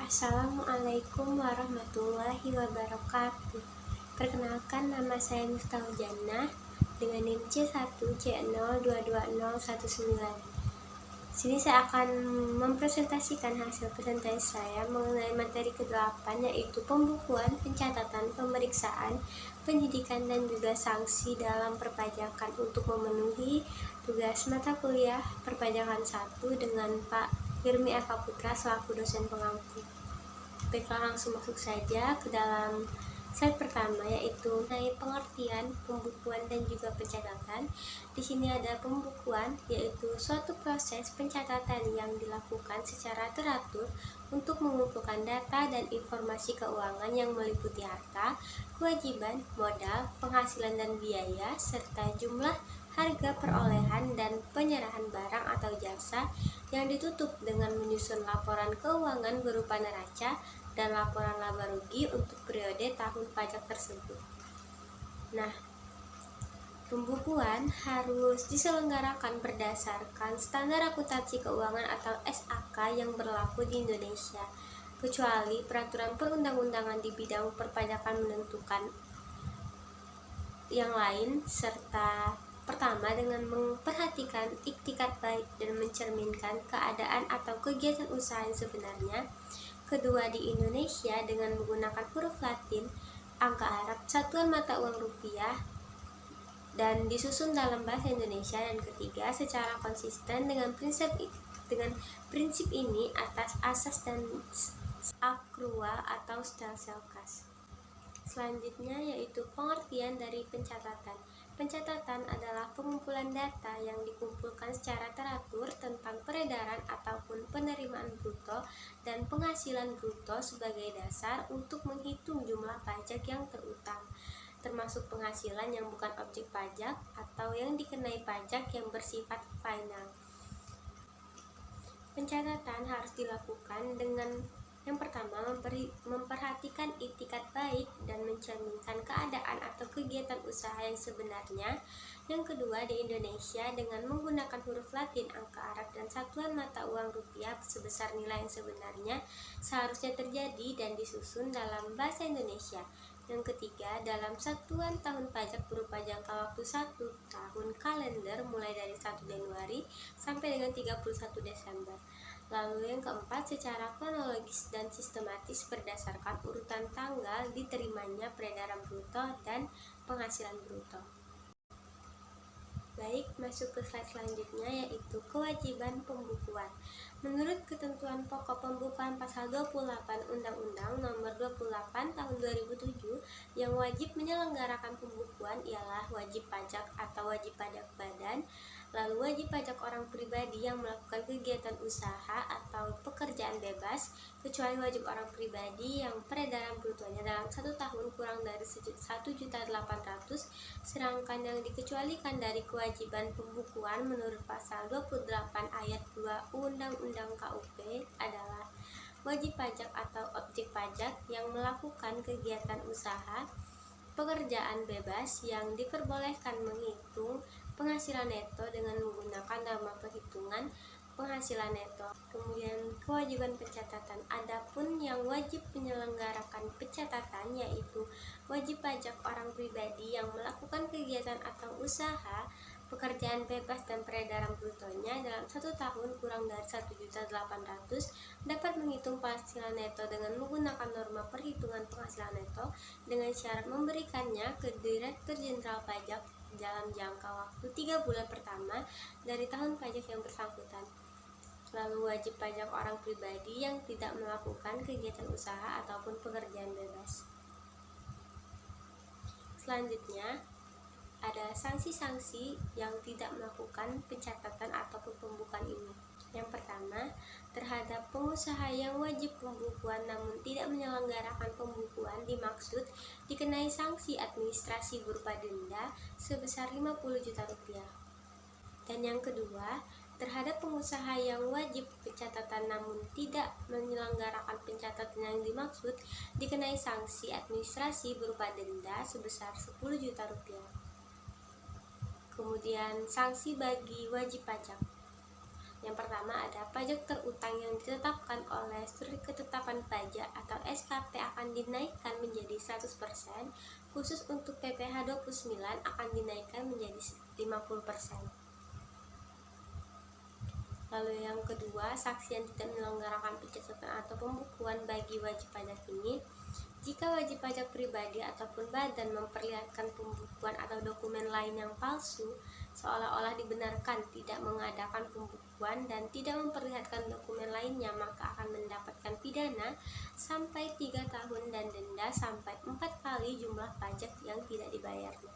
Assalamualaikum warahmatullahi wabarakatuh. Perkenalkan, nama saya Miftahul Jannah dengan NIM C1C022019. Sini saya akan mempresentasikan hasil presentasi saya mengenai materi ke-8, yaitu pembukuan, pencatatan, pemeriksaan, penyidikan, dan juga sanksi dalam perpajakan untuk memenuhi tugas mata kuliah perpajakan 1 dengan Pak Hirmi Eka Putra selaku dosen pengampu. Baiklah, langsung masuk saja ke dalam slide pertama, yaitu mengenai pengertian pembukuan dan juga pencatatan. Di sini ada pembukuan, yaitu suatu proses pencatatan yang dilakukan secara teratur untuk mengumpulkan data dan informasi keuangan yang meliputi harta, kewajiban, modal, penghasilan dan biaya, serta jumlah, harga perolehan dan penyerahan barang atau jasa yang ditutup dengan menyusun laporan keuangan berupa neraca dan laporan laba rugi untuk periode tahun pajak tersebut. Nah, pembukuan harus diselenggarakan berdasarkan standar akuntansi keuangan atau SAK yang berlaku di Indonesia, kecuali peraturan perundang-undangan di bidang perpajakan menentukan yang lain, serta pertama dengan memperhatikan iktikat baik dan mencerminkan keadaan atau kegiatan usaha yang sebenarnya. Kedua, di Indonesia dengan menggunakan huruf Latin, angka Arab, satuan mata uang rupiah, dan disusun dalam bahasa Indonesia. Dan ketiga, secara konsisten dengan prinsip ini atas asas dan akrual atau stelsel kas. Selanjutnya yaitu pengertian dari pencatatan. Pencatatan adalah pengumpulan data yang dikumpulkan secara teratur tentang peredaran ataupun penerimaan bruto dan penghasilan bruto sebagai dasar untuk menghitung jumlah pajak yang terutang, termasuk penghasilan yang bukan objek pajak atau yang dikenai pajak yang bersifat final. Pencatatan harus dilakukan dengan yang pertama, memperhatikan iktikat baik dan mencerminkan keadaan atau kegiatan usaha yang sebenarnya. Yang kedua, di Indonesia dengan menggunakan huruf Latin, angka Arab, dan satuan mata uang rupiah sebesar nilai yang sebenarnya seharusnya terjadi dan disusun dalam bahasa Indonesia. Yang ketiga, dalam satuan tahun pajak berupa jangka waktu 1 tahun kalender mulai dari 1 Januari sampai dengan 31 Desember. Lalu yang keempat, secara kronologis dan sistematis berdasarkan urutan tanggal diterimanya peredaran bruto dan penghasilan bruto. Baik, masuk ke slide selanjutnya, yaitu kewajiban pembukuan. Menurut ketentuan pokok pembukuan pasal 28 Undang-Undang Nomor 28 Tahun 2007, yang wajib menyelenggarakan pembukuan ialah wajib pajak atau wajib pajak badan, lalu wajib pajak orang pribadi yang melakukan kegiatan usaha atau pekerjaan bebas, kecuali wajib orang pribadi yang peredaran brutonya dalam 1 tahun kurang dari 1.800.000, sedangkan yang dikecualikan dari kewajiban pembukuan menurut pasal 28 ayat 2 Undang-Undang KUP adalah wajib pajak atau objek pajak yang melakukan kegiatan usaha pekerjaan bebas yang diperbolehkan menghitung penghasilan neto dengan menggunakan norma perhitungan penghasilan neto. Kemudian kewajiban pencatatan. Adapun yang wajib menyelenggarakan pencatatan yaitu wajib pajak orang pribadi yang melakukan kegiatan atau usaha pekerjaan bebas dan peredaran brutonya dalam 1 tahun kurang dari 1.800.000 dapat menghitung penghasilan neto dengan menggunakan norma perhitungan penghasilan neto dengan syarat memberikannya ke Direktur Jenderal Pajak dalam jangka waktu 3 bulan pertama dari tahun pajak yang bersangkutan. Lalu wajib pajak orang pribadi yang tidak melakukan kegiatan usaha ataupun pekerjaan bebas. Selanjutnya ada sanksi-sanksi yang tidak melakukan pencatatan ataupun pembukuan ini. Yang pertama, terhadap pengusaha yang wajib pembukuan namun tidak menyelenggarakan pembukuan dimaksud dikenai sanksi administrasi berupa denda sebesar 50 juta rupiah. Dan yang kedua, terhadap pengusaha yang wajib pencatatan namun tidak menyelenggarakan pencatatan yang dimaksud dikenai sanksi administrasi berupa denda sebesar 10 juta rupiah. Kemudian sanksi bagi wajib pajak. Yang pertama ada pajak terutang yang ditetapkan oleh Surat Ketetapan Pajak atau SKP akan dinaikkan menjadi 100%, khusus untuk PPh 29 akan dinaikkan menjadi 50%. Lalu yang kedua, saksi yang tidak menyelenggarakan pencatatan atau pembukuan bagi wajib pajak ini, jika wajib pajak pribadi ataupun badan memperlihatkan pembukuan atau dokumen lain yang palsu, seolah-olah dibenarkan tidak mengadakan pembukuan dan tidak memperlihatkan dokumen lainnya, maka akan mendapatkan pidana sampai 3 tahun dan denda sampai 4 kali jumlah pajak yang tidak dibayarnya.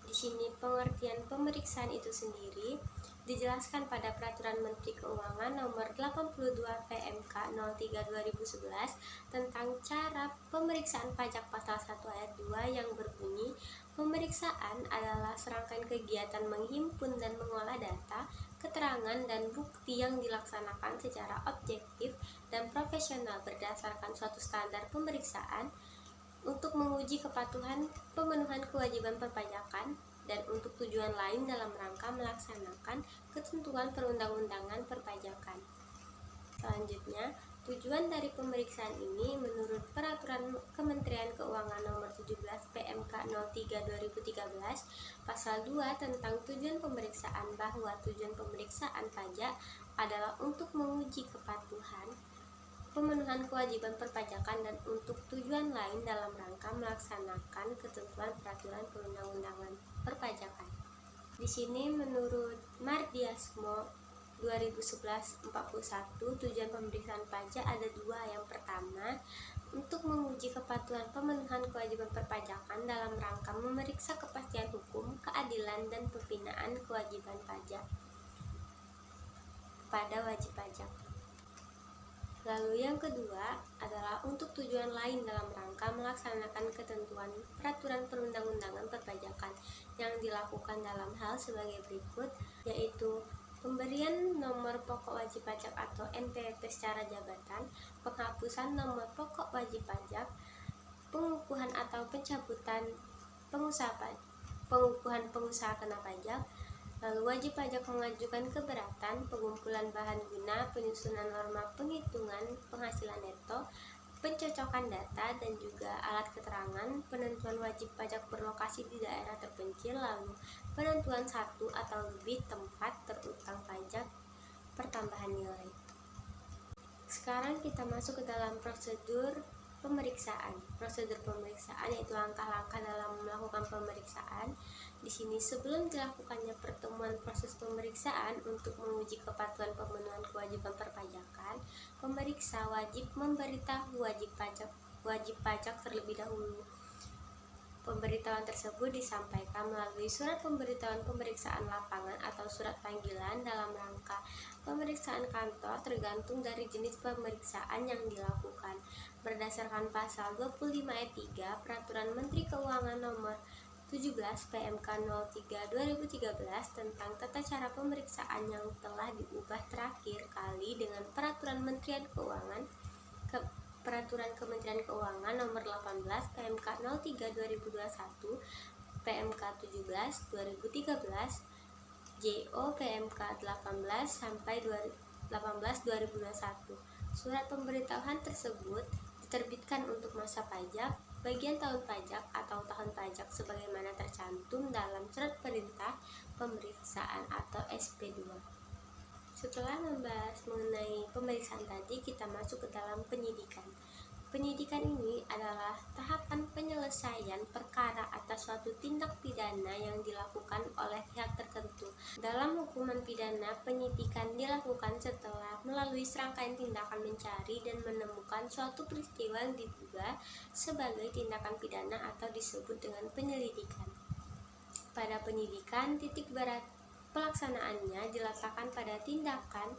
Di sini pengertian pemeriksaan itu sendiri dijelaskan pada Peraturan Menteri Keuangan Nomor 82 PMK 03/2011 tentang cara pemeriksaan pajak pasal 1 ayat 2 yang berbunyi, pemeriksaan adalah serangkaian kegiatan menghimpun dan mengolah data, keterangan dan bukti yang dilaksanakan secara objektif dan profesional berdasarkan suatu standar pemeriksaan untuk menguji kepatuhan pemenuhan kewajiban perpajakan dan untuk tujuan lain dalam rangka melaksanakan ketentuan perundang-undangan perpajakan. Selanjutnya, tujuan dari pemeriksaan ini menurut Peraturan Kementerian Keuangan Nomor 17 PMK 03/2013 Pasal 2 tentang tujuan pemeriksaan, bahwa tujuan pemeriksaan pajak adalah untuk menguji kepatuhan pemenuhan kewajiban perpajakan dan untuk tujuan lain dalam rangka melaksanakan ketentuan peraturan perundang-undangan perpajakan. Di sini menurut Mardiasmo 2011-41, tujuan pemeriksaan pajak ada dua. Yang pertama, untuk menguji kepatuhan pemenuhan kewajiban perpajakan dalam rangka memeriksa kepastian hukum, keadilan, dan pembinaan kewajiban pajak kepada wajib pajak. Lalu yang kedua adalah untuk tujuan lain dalam rangka melaksanakan ketentuan peraturan perundang-undangan perpajakan yang dilakukan dalam hal sebagai berikut, yaitu pemberian nomor pokok wajib pajak atau NPWP secara jabatan, penghapusan nomor pokok wajib pajak, pengukuhan atau pencabutan pengukuhan pengusaha kena pajak. Lalu wajib pajak mengajukan keberatan, pengumpulan bahan guna, penyusunan norma penghitungan penghasilan neto, pencocokan data dan juga alat keterangan, penentuan wajib pajak berlokasi di daerah terpencil, lalu penentuan satu atau lebih tempat terutang pajak pertambahan nilai. Sekarang kita masuk ke dalam prosedur pemeriksaan. Prosedur pemeriksaan yaitu langkah-langkah dalam melakukan pemeriksaan. Di sini sebelum dilakukannya pertemuan proses pemeriksaan untuk menguji kepatuhan pemenuhan kewajiban perpajakan, pemeriksa wajib memberitahu wajib pajak terlebih dahulu. Pemberitahuan tersebut disampaikan melalui surat pemberitahuan pemeriksaan lapangan atau surat panggilan dalam rangka pemeriksaan kantor, tergantung dari jenis pemeriksaan yang dilakukan. Berdasarkan pasal 25 ayat 3 Peraturan Menteri Keuangan Nomor 17 PMK 03/2013 tentang tata cara pemeriksaan yang telah diubah terakhir kali dengan Peraturan Peraturan Kementerian Keuangan Nomor 18 PMK 03/2021 PMK 17 2013 JO PMK 18 sampai 18/2021. Surat pemberitahuan tersebut diterbitkan untuk masa pajak, bagian tahun pajak atau tahun pajak sebagaimana tercantum dalam Surat Perintah Pemeriksaan atau SP2. Setelah membahas mengenai pemeriksaan tadi, kita masuk ke dalam penyidikan. Penyidikan ini adalah tahapan penyelesaian perkara atas suatu tindak pidana yang dilakukan oleh pihak tertentu. Dalam hukuman pidana, penyidikan dilakukan setelah melalui serangkaian tindakan mencari dan menemukan suatu peristiwa yang diduga sebagai tindakan pidana atau disebut dengan penyelidikan. Pada penyidikan, titik berat pelaksanaannya diletakkan pada tindakan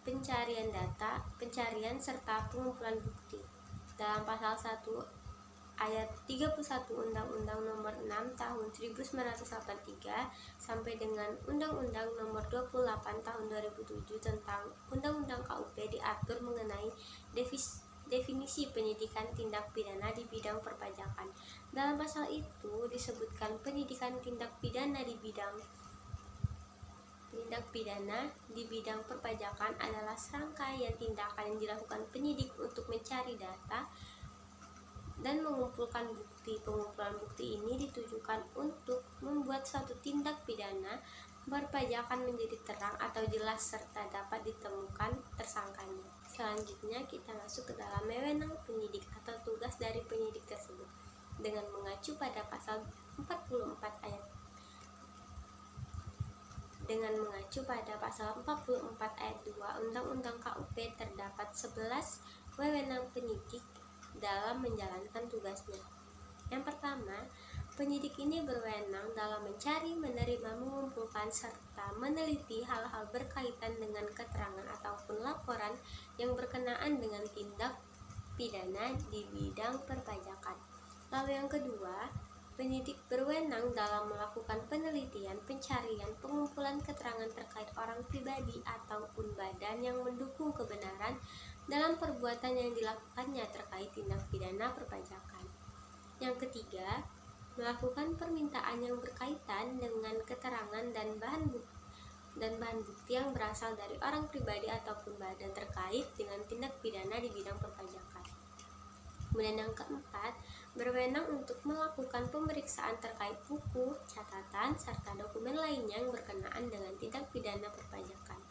pencarian data, pencarian serta pengumpulan bukti. Dalam pasal 1 ayat 31 Undang-Undang Nomor 6 Tahun 1983 sampai dengan Undang-Undang Nomor 28 Tahun 2007 tentang Undang-Undang KUP diatur mengenai definisi penyidikan tindak pidana di bidang perpajakan. Dalam pasal itu disebutkan penyidikan tindak pidana di bidang Tindak pidana di bidang perpajakan adalah serangkaian tindakan yang dilakukan penyidik untuk mencari data dan mengumpulkan bukti. Pengumpulan bukti ini ditujukan untuk membuat suatu tindak pidana perpajakan menjadi terang atau jelas serta dapat ditemukan tersangkanya. Selanjutnya kita masuk ke dalam wewenang penyidik atau tugas dari penyidik tersebut dengan mengacu pada pasal 44 ayat 2 Undang-Undang KUP terdapat 11 wewenang penyidik dalam menjalankan tugasnya. Yang pertama, penyidik ini berwenang dalam mencari, menerima, mengumpulkan, serta meneliti hal-hal berkaitan dengan keterangan ataupun laporan yang berkenaan dengan tindak pidana di bidang perpajakan. Lalu yang kedua, penyidik berwenang dalam melakukan penelitian, pencarian, pengumpulan keterangan terkait orang pribadi ataupun badan yang mendukung kebenaran dalam perbuatan yang dilakukannya terkait tindak pidana perpajakan. Yang ketiga, melakukan permintaan yang berkaitan dengan keterangan dan bahan bukti yang berasal dari orang pribadi ataupun badan terkait dengan tindak pidana di bidang perpajakan. Kemudian yang keempat, berwenang untuk melakukan pemeriksaan terkait buku, catatan, serta dokumen lainnya yang berkenaan dengan tindak pidana perpajakan.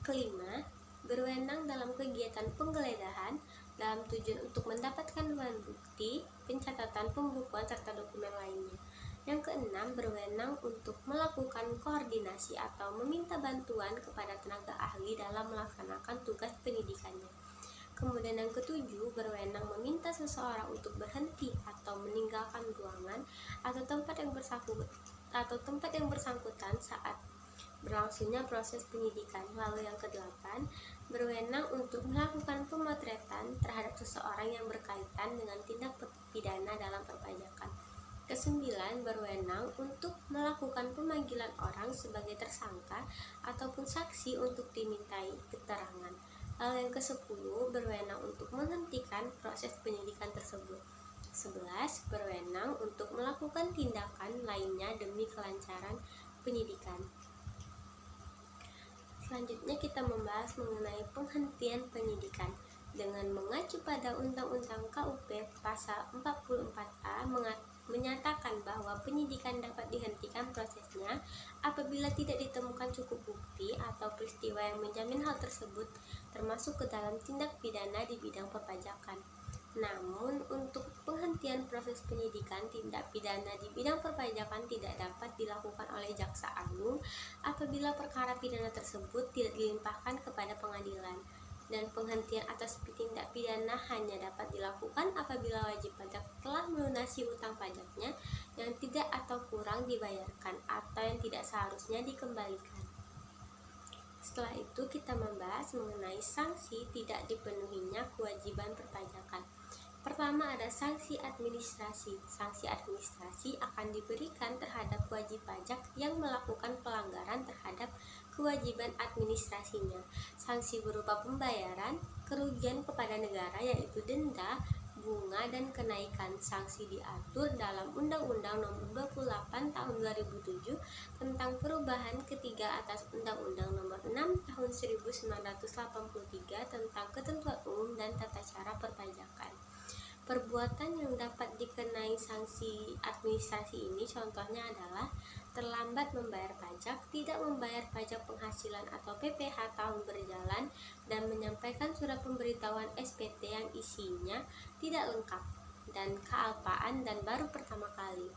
Kelima, berwenang dalam kegiatan penggeledahan dalam tujuan untuk mendapatkan bahan bukti, pencatatan, pembukuan, serta dokumen lainnya. Yang keenam, berwenang untuk melakukan koordinasi atau meminta bantuan kepada tenaga ahli dalam melaksanakan tugas penyidikannya. Kemudian yang ketujuh, berwenang meminta seseorang untuk berhenti atau meninggalkan ruangan atau tempat yang bersangkutan saat berlangsungnya proses penyidikan. Lalu yang kedelapan, berwenang untuk melakukan pemotretan terhadap seseorang yang berkaitan dengan tindak pidana dalam perpajakan. Kesembilan, berwenang untuk melakukan pemanggilan orang sebagai tersangka ataupun saksi untuk dimintai keterangan. Lalu yang ke-10, berwenang untuk menghentikan proses penyidikan tersebut. 11, berwenang untuk melakukan tindakan lainnya demi kelancaran penyidikan. Selanjutnya kita membahas mengenai penghentian penyidikan. Dengan mengacu pada Undang-Undang KUP pasal 44A menyatakan bahwa penyidikan dapat dihentikan prosesnya apabila tidak ditemukan cukup bukti atau peristiwa yang menjamin hal tersebut termasuk ke dalam tindak pidana di bidang perpajakan. Namun, untuk penghentian proses penyidikan tindak pidana di bidang perpajakan tidak dapat dilakukan oleh Jaksa Agung apabila perkara pidana tersebut tidak dilimpahkan kepada pengadilan. Dan penghentian atas tindak pidana hanya dapat dilakukan apabila wajib pajak telah melunasi utang pajaknya yang tidak atau kurang dibayarkan atau yang tidak seharusnya dikembalikan. Setelah itu kita membahas mengenai sanksi tidak dipenuhinya kewajiban perpajakan. Pertama, ada sanksi administrasi. Sanksi administrasi akan diberikan terhadap wajib pajak yang melakukan pelanggaran terhadap kewajiban administrasinya. Sanksi berupa pembayaran kerugian kepada negara yaitu denda, bunga, dan kenaikan. Sanksi diatur dalam Undang-Undang Nomor 28 Tahun 2007 tentang perubahan ketiga atas Undang-Undang Nomor 6 Tahun 1983 tentang ketentuan umum dan tata cara perpajakan. Perbuatan yang dapat dikenai sanksi administrasi ini contohnya adalah terlambat membayar pajak, tidak membayar pajak penghasilan atau PPh tahun berjalan, dan menyampaikan surat pemberitahuan SPT yang isinya tidak lengkap dan kealpaan dan baru pertama kali.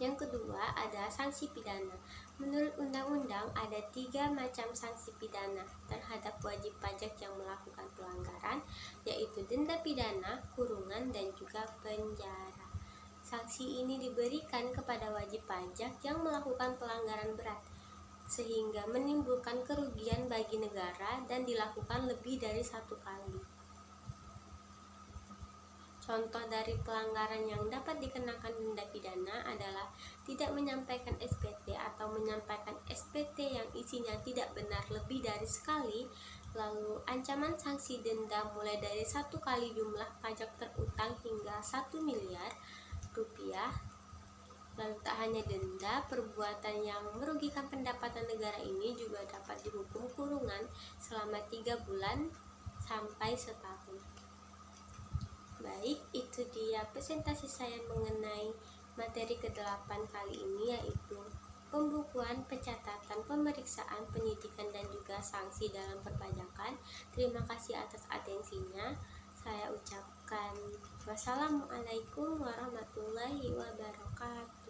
Yang kedua, ada sanksi pidana. Menurut undang-undang ada 3 macam sanksi pidana terhadap wajib pajak yang melakukan pelanggaran, yaitu denda pidana, kurungan, dan juga penjara. Sanksi ini diberikan kepada wajib pajak yang melakukan pelanggaran berat sehingga menimbulkan kerugian bagi negara dan dilakukan lebih dari 1 kali. Contoh dari pelanggaran yang dapat dikenakan denda pidana adalah tidak menyampaikan SPT atau menyampaikan SPT yang isinya tidak benar lebih dari sekali. Lalu ancaman sanksi denda mulai dari 1 kali jumlah pajak terutang hingga 1 miliar rupiah. Lalu tak hanya denda, perbuatan yang merugikan pendapatan negara ini juga dapat dihukum kurungan selama 3 bulan sampai setahun. Baik, itu dia presentasi saya mengenai materi ke-8 kali ini, yaitu pembukuan, pencatatan, pemeriksaan, penyidikan, dan juga sanksi dalam perpajakan. Terima kasih atas atensinya. Saya ucapkan wassalamualaikum warahmatullahi wabarakatuh.